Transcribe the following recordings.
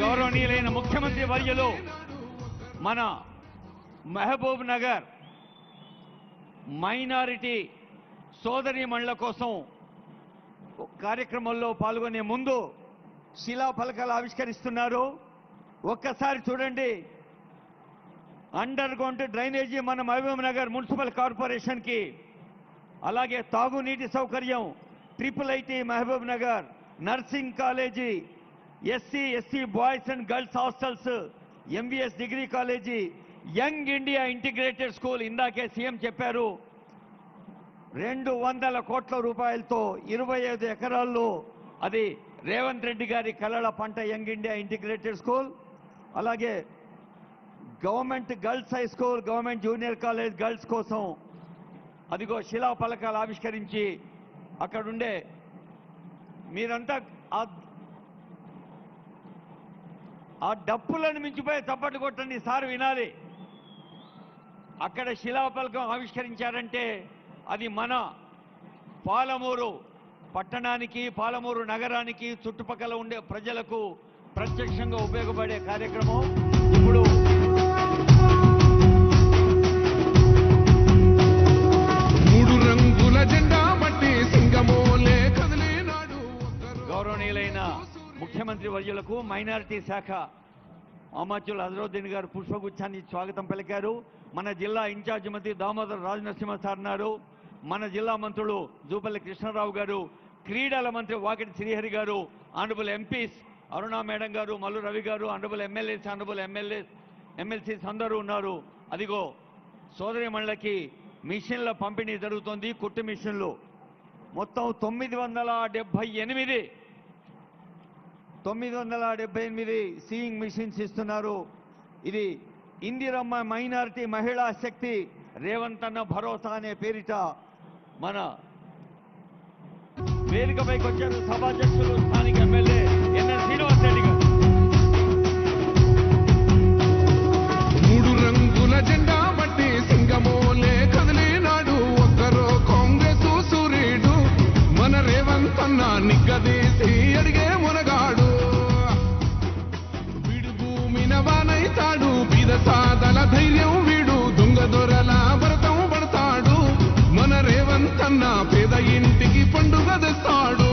గౌరవనీయులైన ముఖ్యమంత్రి వర్యులు మన మహబూబ్ నగర్ మైనారిటీ సోదరీమణుల కోసం కార్యక్రమంలో పాల్గొనే ముందు శిలాఫలకాలు ఆవిష్కరిస్తున్నారు. ఒక్కసారి చూడండి. అండర్ గ్రౌండ్ డ్రైనేజీ మన మహబూబ్ నగర్ మున్సిపల్ కార్పొరేషన్ కి, అలాగే తాగునీటి సౌకర్యం IIIT Mahabubnagar, nursing college, SC boys and girls hostels, MBS degree college, Young India Integrated School. ఇందాకే సీఎం చెప్పారు 200 కోట్ల రూపాయలతో 25 ఎకరాల్లో అది రేవంత్ రెడ్డి గారి కలల పంట యంగ్ ఇండియా ఇంటిగ్రేటెడ్ స్కూల్. అలాగే government girls high school, government junior college girls కోసం అదిగో శిలాఫలకాలు ఆవిష్కరించి అక్కడుండే మీరంతా ఆ డప్పులను మించిపోయి చప్పట్లు కొట్టండి సార్, వినాలి. అక్కడ శిలాఫలకం ఆవిష్కరించారంటే అది మన పాలమూరు పట్టణానికి, పాలమూరు నగరానికి, చుట్టుపక్కల ఉండే ప్రజలకు ప్రత్యక్షంగా ఉపయోగపడే కార్యక్రమం. ఇప్పుడు గౌరవనీయులైన ముఖ్యమంత్రి వర్యులకు మైనారిటీ శాఖ అమాత్యులు అజరుద్దీన్ గారు పుష్పగుచ్చాన్ని స్వాగతం పలికారు. మన జిల్లా ఇన్ఛార్జి మంత్రి దామోదర్ రాజనరసింహ సార్ ఉన్నారు. మన జిల్లా మంత్రులు జూపల్లి కృష్ణారావు గారు, క్రీడల మంత్రి వాకిటి శ్రీహరి గారు, ఆనరబుల్ ఎంపీస్ అరుణా మేడం గారు, మల్లు రవి గారు, ఆనరబుల్ ఎమ్మెల్యేస్, ఆనరబుల్ ఎమ్మెల్సీస్ అందరూ ఉన్నారు. అదిగో సోదరిమణులకి మిషన్ల పంపిణీ జరుగుతోంది. కుట్టు మిషన్లు మొత్తం 978 సీయింగ్ మిషన్స్ ఇస్తున్నారు. ఇది ఇందిరమ్మ మైనారిటీ మహిళా శక్తి రేవంత్ అన్న భరోసా అనే పేరిట మన వేదికపైకి వచ్చారు సభాధ్యక్షులు స్థానిక ఎమ్మెల్యే ఎన్ఎస్ శ్రీనివాస్ రెడ్డి గారు. 3 రంగుల జెండా బట్టి సింగమోలే కదిలినాడు ఒక్కరో కాంగ్రెస్ సూర్యుడు మన రేవంత్ అన్న నిగ్గదీసి అడిగే మునగాడు. వీడు భూమిన వానైతాడు, బీద సాదల ధైర్యం వీడు, దొంగ దొరల భరతం పడతాడు. మన రేవంత్ అన్న పేద ఇంటికి పండుగ తెస్తాడు.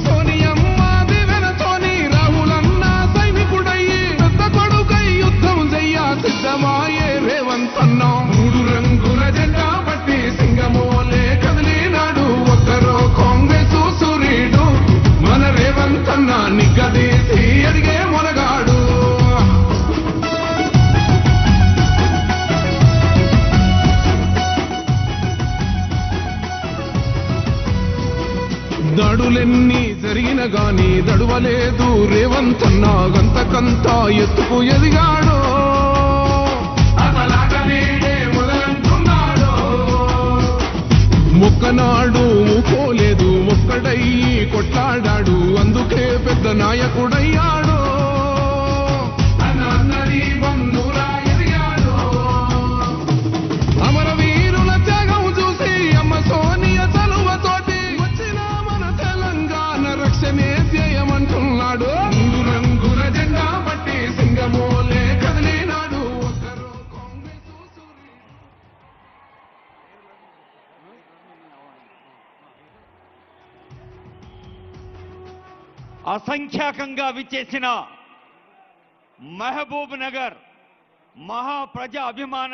సోనియమ్మ దివెనతోని రాహులన్న సైనికుడయ్యి పెద్ద కొడుకై యుద్ధం చెయ్య సిద్ధమాయే రేవంత్ అన్న. 3 రంగుల జెండా బట్టి సింగమోలే కదిలినాడు ఒక్కరో కాంగ్రెస్ సూర్యుడు మన రేవంత్ అన్న నిగ్గదీసి అడిగే మొనగాడు. దాడులెన్ని జరిగిన గాని దడువలేదు రేవంత్ అన్న, గంతకంతా ఎత్తుకు ఎదిగాడు. మొక్కనాడు మూకోలేదు, మొక్కడయ్యి కొట్లాడాడు, అందుకే పెద్ద నాయకుడయ్యాడు. అమరవీరుల త్యాగం చూసి అమ్మ సోనియ చలువతోటి వచ్చిన మన తెలంగాణ రక్షణే ధ్యేయమంటున్నాడు. 3 రంగుల జెండా బట్టి సింగమోలే కదిలినాడు ఒక్కరో కాంగ్రెస్ సూర్యుడు. అసంఖ్యాకంగా విచ్చేసిన మహబూబ్ నగర్ మహా ప్రజా అభిమాన